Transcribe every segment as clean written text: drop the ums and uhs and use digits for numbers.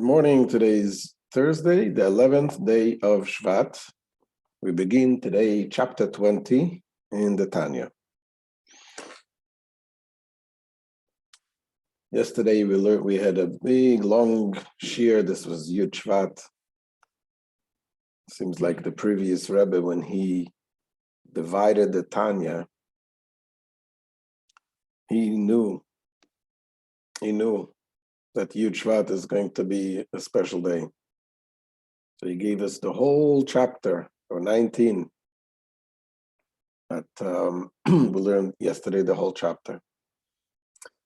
Good morning. Today is Thursday, the 11th day of Shevat. We begin today chapter 20 in the Tanya. Yesterday we had a big long shir. This was Yud Shevat. Seems like the previous Rebbe, when he divided the Tanya, he knew that Yud Shevat is going to be a special day. So he gave us the whole chapter, or 19, that we learned yesterday, the whole chapter.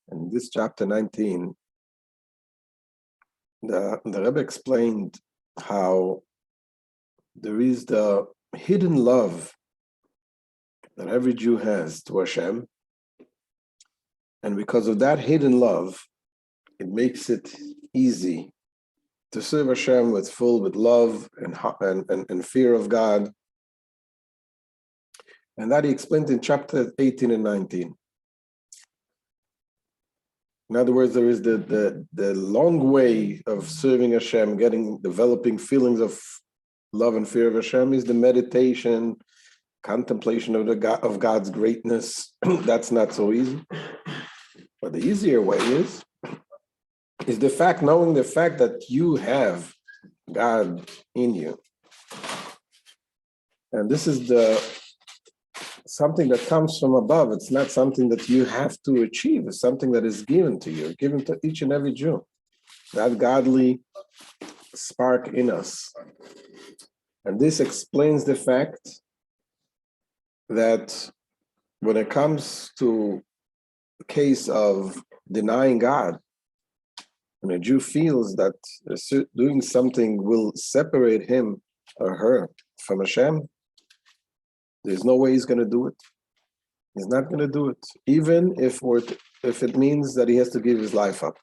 And this chapter 19, the Rebbe explained how there is the hidden love that every Jew has to Hashem. And because of that hidden love, it makes it easy to serve Hashem with love and fear of God. And that he explained in chapter 18 and 19. In other words, there is the long way of serving Hashem, developing feelings of love and fear of Hashem, is the meditation, contemplation of God's greatness. That's not so easy. But the easier way is knowing the fact that you have God in you. And this is something that comes from above. It's not something that you have to achieve. It's something that is given to you, given to each and every Jew. That godly spark in us. And this explains the fact that when it comes to the case of denying God, when a Jew feels that doing something will separate him or her from Hashem, there's no way he's going to do it. He's not going to do it, even if it means that he has to give his life up,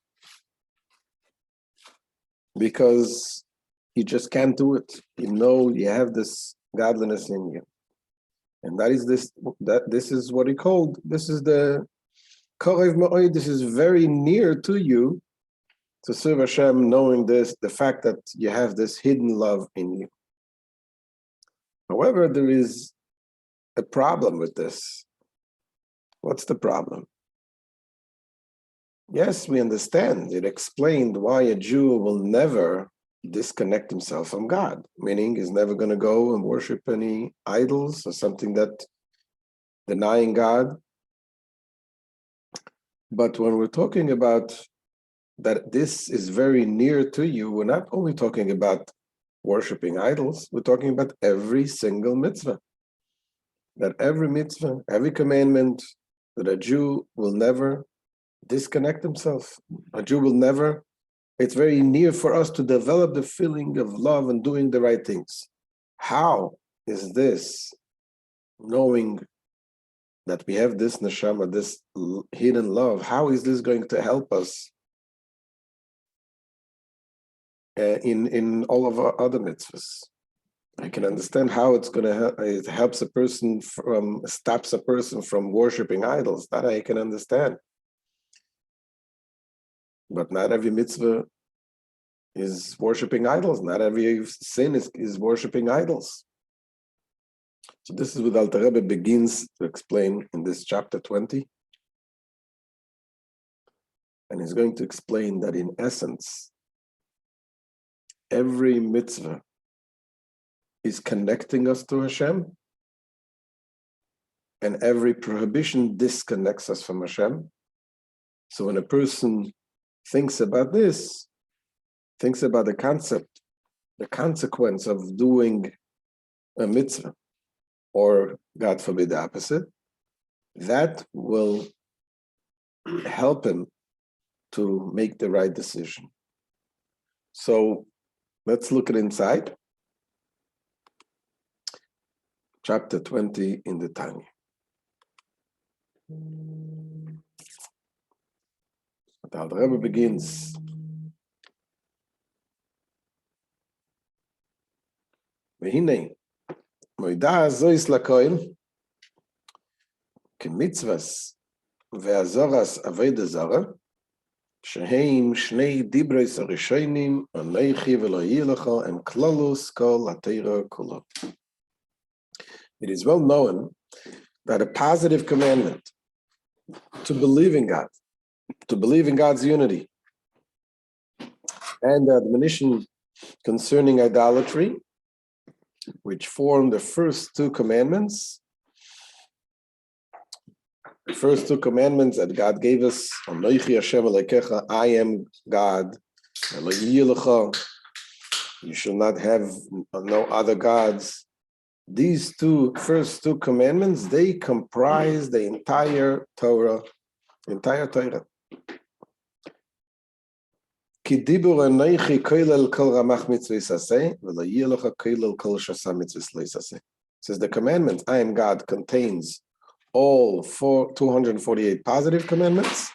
because he just can't do it. You have this godliness in you, and this is what he called. This is the Korev Ma'od. This is very near to you to serve Hashem, knowing the fact that you have this hidden love in you. However, there is a problem with this. What's the problem? Yes, we understand. It explained why a Jew will never disconnect himself from God, meaning he's never going to go and worship any idols or something that denying God. But when we're talking about that this is very near to you, we're not only talking about worshiping idols, we're talking about every single mitzvah. That every mitzvah, every commandment, that a Jew will never disconnect himself. A Jew will never, it's very near for us to develop the feeling of love and doing the right things. How is this, knowing that we have this neshama, this hidden love, how is this going to help us in all of our other mitzvahs? I can understand how it's going to help. It helps stops a person from worshiping idols. That I can understand. But not every mitzvah is worshiping idols. Not every sin is worshiping idols. So this is what Alter Rebbe begins to explain in this chapter 20. And he's going to explain that in essence, every mitzvah is connecting us to Hashem, and every prohibition disconnects us from Hashem. So when a person thinks about this, thinks about the consequence of doing a mitzvah, or God forbid the opposite, that will help him to make the right decision. So let's look at inside. Chapter 20 in the Tanya. The Alter Rebbe begins. V'hinei, moida zois lakoil, kemitzvas ve'azoras aveda zara, Sheheim Shnei Dibros Harishonim Anochi V'lo Yilecha Em Klalus Kol HaTorah Kula. It is well known that a positive commandment to believe in God, to believe in God's unity, and the admonition concerning idolatry, which form the first two commandments. The first two commandments that God gave us, Anochi Hashem Elokecha, I am God, you shall not have no other gods. These first two commandments, they comprise the entire Torah, Ki dibur anochi koilel kol ramach mitzvos aseh, v'lo yilecha koilel kol shasa mitzvos lo yisaseh. Says the commandment, I am God, contains all 248 positive commandments,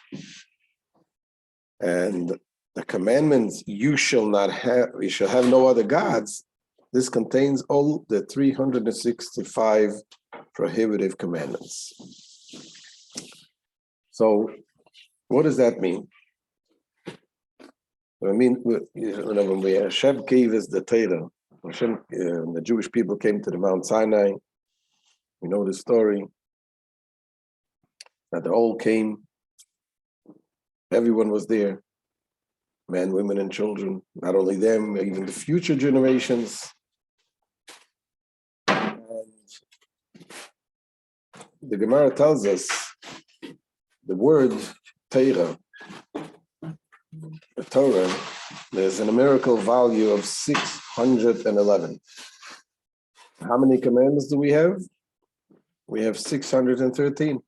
and the commandments you shall have no other gods. This contains all the 365 prohibitive commandments. So, what does that mean? I mean, when Hashem gave us the Torah, the Jewish people came to the Mount Sinai. We know the story. That they all came. Everyone was there. Men, women, and children. Not only them, even the future generations. And the Gemara tells us the word Torah, the Torah, there's a numerical value of 611. How many commandments do we have? We have 613.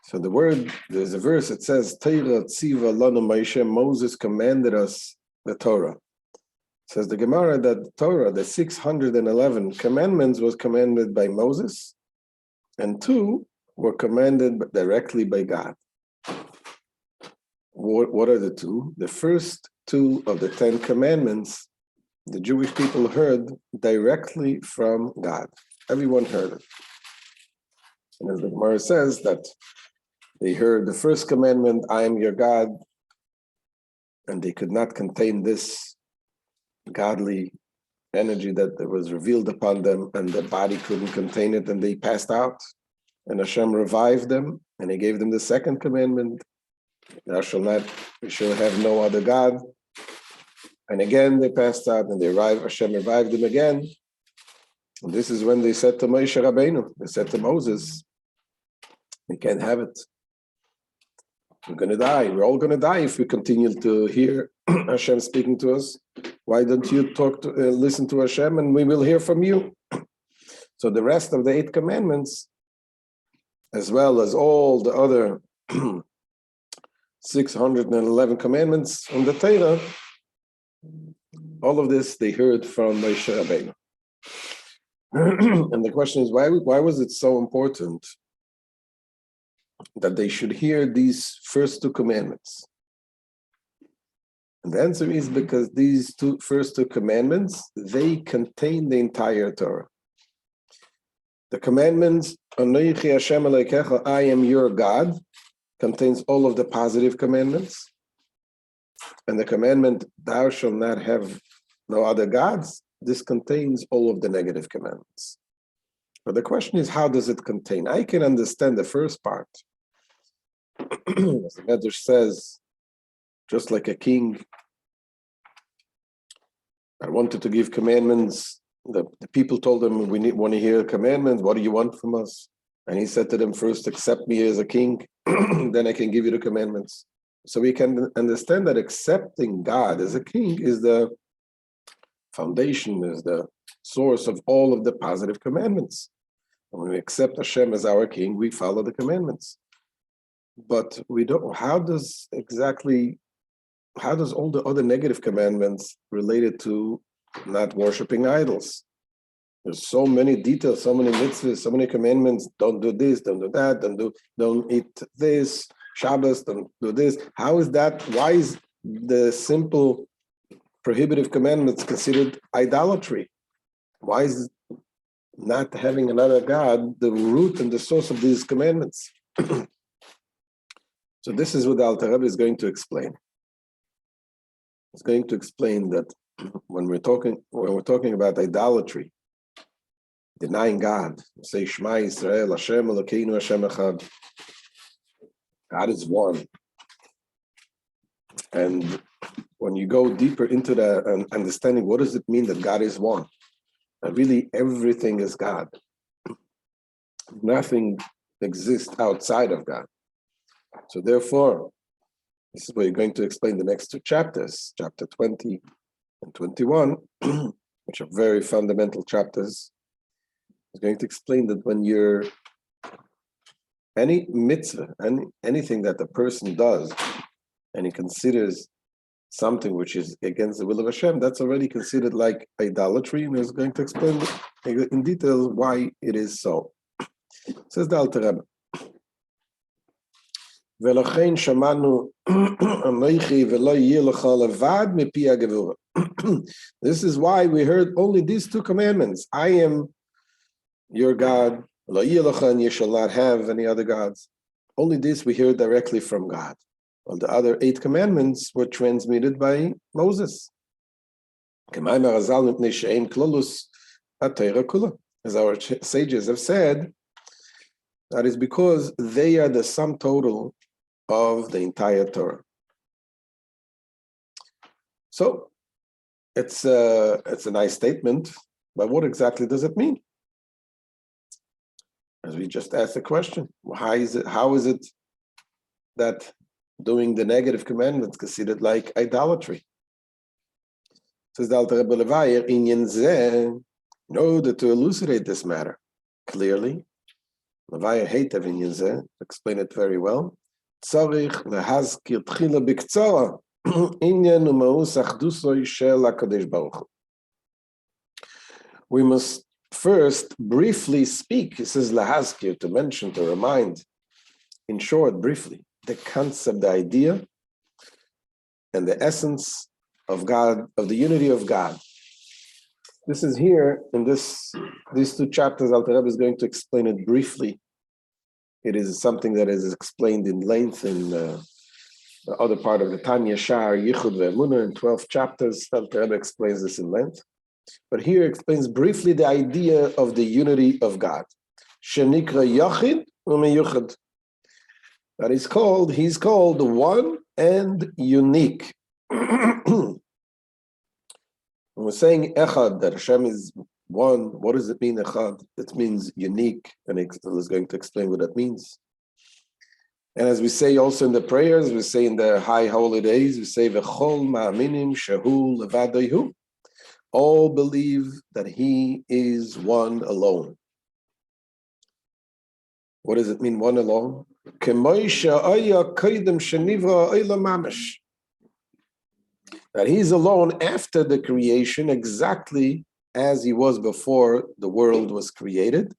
So the word, there's a verse, it says, Torah tziva lanu Moshe, Moses commanded us the Torah. It says the Gemara that the Torah, the 611 commandments was commanded by Moses, and 2 were commanded directly by God. What are the 2? The first 2 of the 10 commandments, the Jewish people heard directly from God. Everyone heard it. And as the Gemara says that they heard the first commandment, I am your God, and they could not contain this godly energy that was revealed upon them, and the body couldn't contain it, and they passed out. And Hashem revived them, and he gave them the second commandment, you shall have no other God. And again they passed out, and Hashem revived them again. And this is when they said to Moshe Rabbeinu, they said to Moses, we can't have it. We're going to die. We're all going to die if we continue to hear Hashem speaking to us. Why don't you listen to Hashem, and we will hear from you? So the rest of the 8 commandments, as well as all the other 611 commandments from the Torah, all of this they heard from Moshe Rabbeinu. And the question is, why was it so important that they should hear these first 2 commandments? And the answer is because these first two commandments, they contain the entire Torah. The commandments, Anochi Hashem Elokecha, I am your God, contains all of the positive commandments. And the commandment, thou shalt not have no other gods, this contains all of the negative commandments. But the question is, how does it contain? I can understand the first part. As the Medrash says, just like a king that wanted to give commandments, the people told him, we want to hear commandments, what do you want from us? And he said to them, first accept me as a king, then I can give you the commandments. So we can understand that accepting God as a king is the foundation, is the source of all of the positive commandments. And when we accept Hashem as our king, we follow the commandments. But we don't, how does all the other negative commandments related to not worshiping idols? There's so many details, so many mitzvahs, so many commandments. Don't do this, don't do that, don't eat this, Shabbos, don't do this. How is that? Why is the simple prohibitive commandments considered idolatry? Why is not having another God the root and the source of these commandments? So this is what the Alter Rebbe is going to explain. He's going to explain that when we're talking about idolatry, denying God, say Shema Yisrael, Hashem Elokeinu, Hashem Echad. God is one. And when you go deeper into the understanding, what does it mean that God is one? That really everything is God. Nothing exists outside of God. So therefore, this is what you're going to explain the next two chapters, chapter 20 and 21, which are very fundamental chapters. It's going to explain that when you're any mitzvah, anything that a person does, and he considers something which is against the will of Hashem, that's already considered like idolatry, and he's going to explain in detail why it is so. Says the Alter Rebbe. ולכן שמענו אנוכי ולא יהיה לך לבד מפי הגבורה. This is why we heard only these two commandments. I am your God, לא יהיה לך, and you shall not have any other gods. Only this we hear directly from God. Well, the other 8 commandments were transmitted by Moses. As our sages have said, that is because they are the sum total of the entire Torah. So it's a nice statement, but what exactly does it mean? As we just asked the question, how is it that doing the negative commandments considered like idolatry? Says the Alter Rebbe Levayer, inyan zeh, in order to elucidate this matter clearly, Levayer heitev inyan zeh, explain it very well. Tzarich lehazkir tchila b'ktzara inyan u'maus achdusoi shel HaKadosh Baruch Hu. We must first briefly speak, he says lehazkir, to mention, to remind, in short, briefly, the concept, the idea, and the essence of God, of the unity of God. This is here in these 2 chapters. Alter Rebbe is going to explain it briefly. It is something that is explained in length in the other part of the Tanya, Shar, Yichud, Ve'emunah, in 12 chapters. Alter Rebbe explains this in length. But here explains briefly the idea of the unity of God. Shenikra Yachid u'meyuchad. That he's called one and unique. When we're saying Echad, that Hashem is one, what does it mean, Echad? It means unique, and he's going to explain what that means. And as we say also in the prayers, we say in the high holy days, we say, V'chol ma'aminim shehu levadohu. All believe that he is one alone. What does it mean, one alone? That he's alone after the creation, exactly as he was before the world was created,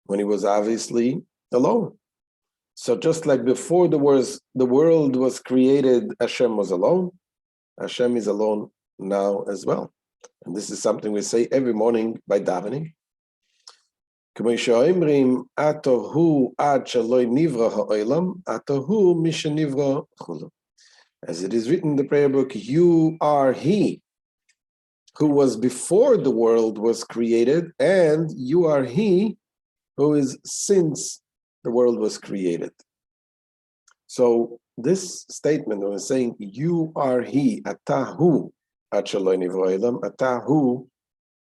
when he was obviously alone. So just like before the world was created, Hashem was alone, Hashem is alone now as well. And this is something we say every morning by davening. Amrim, as it is written in the prayer book, you are he who was before the world was created, and you are he who is since the world was created. So this statement, when we're saying you are he, atahu achaloi nivra olam, atahu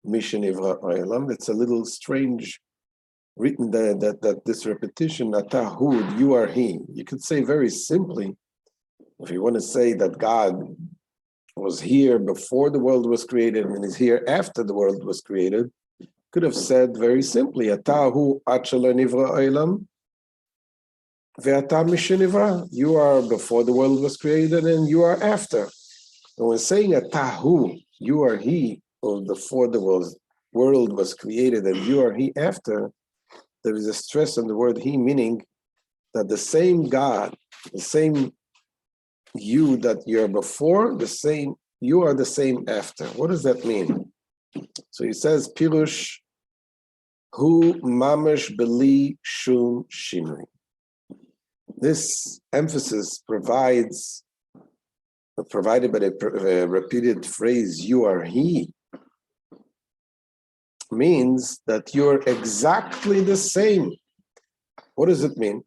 mishenivra olam, it's a little strange written there that this repetition, atahu, you are he. You could say very simply, if you want to say that God was here before the world was created and is here after the world was created, could have said very simply, Atahu achaloi nivra olam ve'ata mishenivra. You are before the world was created and you are after. And when saying Atahu, you are he, or before the world was created and you are he after, there is a stress on the word he, meaning that the same God, the same you that you're before, you are the same after. What does that mean? So he says, Pirush hu mamash beli shum shinui. This emphasis provided by the repeated phrase, you are he, means that you're exactly the same. What does it mean?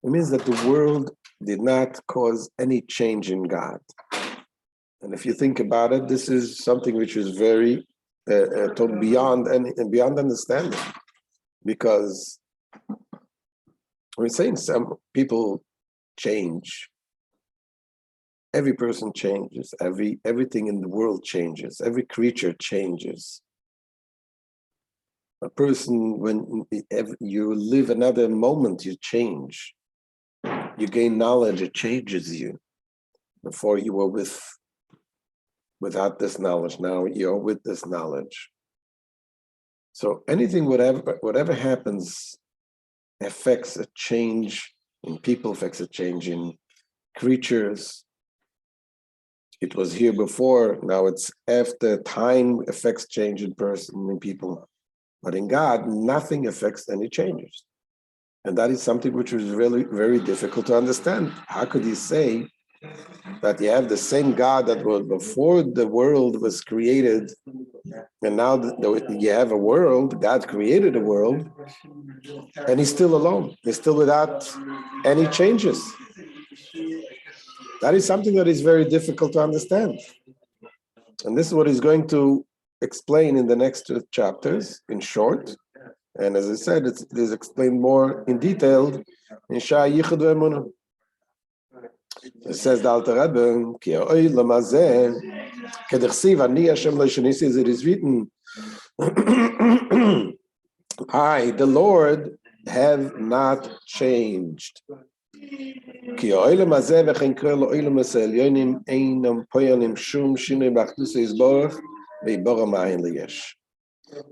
It means that the world did not cause any change in God. And if you think about it, this is something which is very beyond understanding, because we're saying some people change. Every person changes. Everything in the world changes. Every creature changes. A person, when you live another moment, you change. You gain knowledge, it changes you. Before you were without this knowledge, now you're with this knowledge. So anything, whatever happens, affects a change in people, affects a change in creatures. It was here before, now it's after. Time affects change in people. But in God, nothing affects any changes. And that is something which is really very difficult to understand. How could you say that you have the same God that was before the world was created, and now you have a world, God created a world, and he's still alone. He's still without any changes. That is something that is very difficult to understand. And this is what he's going to explain in the next two chapters, in short. And as I said, it is explained more in detail in Shah Yichud Ve'emunah. It says the Alter Rebbe, Ki ha'olam hazeh, kedechsiv ani Hashem lo yishanisi, as it is written, I, the Lord, have not changed. Ki ha'olam hazeh v'chein kol ha'olam ha'elyonim einam poyanim shum shinui b'achdus yisborach ve'yiborah ma'ayin liyesh.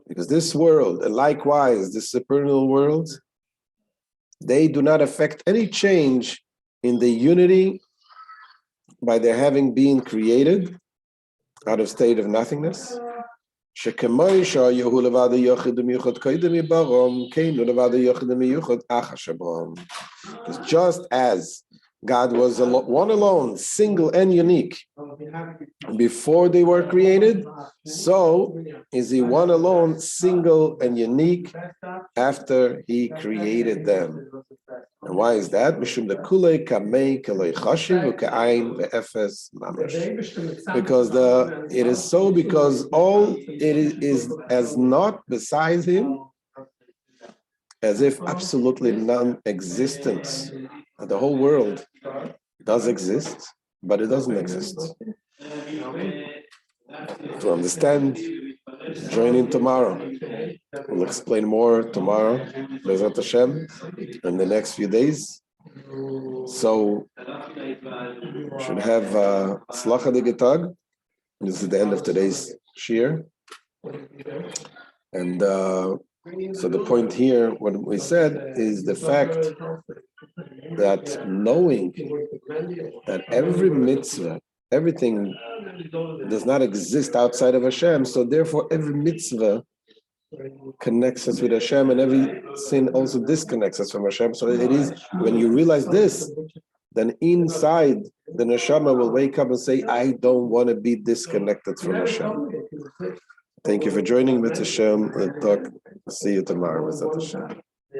Because this world, and likewise the supernal world, they do not affect any change in the unity by their having been created out of state of nothingness. Because just as God was one alone, single and unique before they were created, so is he one alone, single and unique after he created them. And why is that? Because it is so, because all it is as not besides him, as if absolutely non-existence. The whole world does exist, but it doesn't exist. To understand, join in tomorrow. We'll explain more tomorrow, Bezrat Hashem, in the next few days. So, should have Slacha de Getag. This is the end of today's shir. And so the point here, what we said, is the fact that knowing that every mitzvah, everything does not exist outside of Hashem, so therefore every mitzvah connects us with Hashem, and every sin also disconnects us from Hashem. So it is, when you realize this, then inside the neshama will wake up and say, I don't want to be disconnected from Hashem. Thank you for joining with Hashem. We'll see you tomorrow with Hashem.